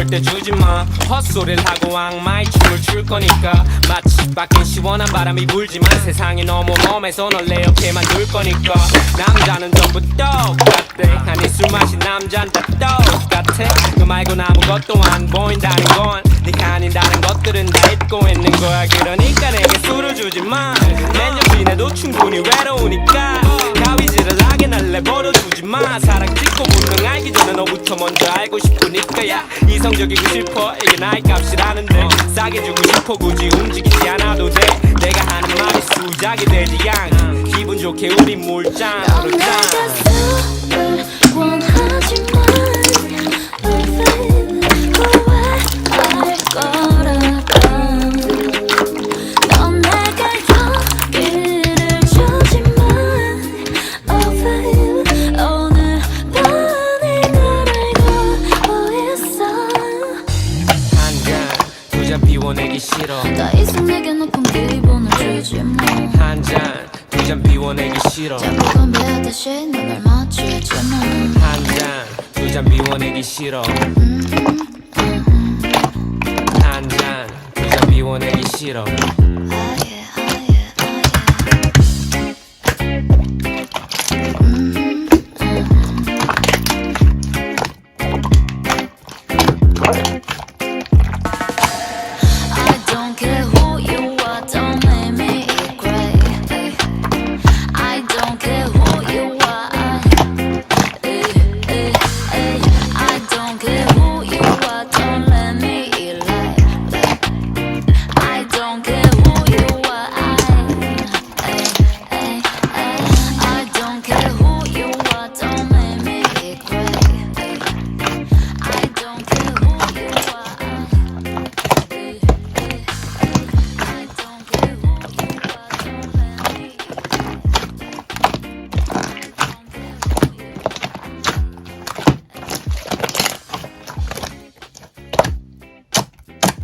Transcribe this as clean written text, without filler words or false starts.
절대 주지마. 헛소리를 하고 악마의 춤을 출 거니까. 마치 밖엔 시원한 바람이 불지만 세상이 너무 험해서 널 내 옆에 만들 거니까. 남자는 전부 똑같대. 아니 술 마신 남잔 다 똑같아. 그 말곤 아무것도 안 보인다는 건 네가 아닌다는 것들은 다 잊고 있는 거야. 그러니까 내게 술을 주지마. 몇 년 지내도 충분히 외로우니까 가위질을 하게 날 내버려 두지마. 사랑 찍고 본능 알기 전에 너부터 먼저 알고 싶으니까. 야 이성적이고 싶어 이게 나의 값이라는데 싸게 주고 싶어 굳이 움직이지 않아도 돼. 내가 하는 말이 수작이 되지 양. 기분 좋게 우리 물장으로 짠. 술을 원하지만 baby 후회할 거라고. 넌 내게 용기를 주지만 oh baby 오늘 넌 이걸 알고 있어. 한 잔 두 잔 비워내기 싫어. 더 이상 내게 높은 기분을 주지 마. 한 잔 두 잔 비워내기 싫어. 자꾸 건배하듯이 눈을 맞추지만 한 잔 두 잔 비워내기 싫어. 한 잔 두 잔 비워내기 싫어.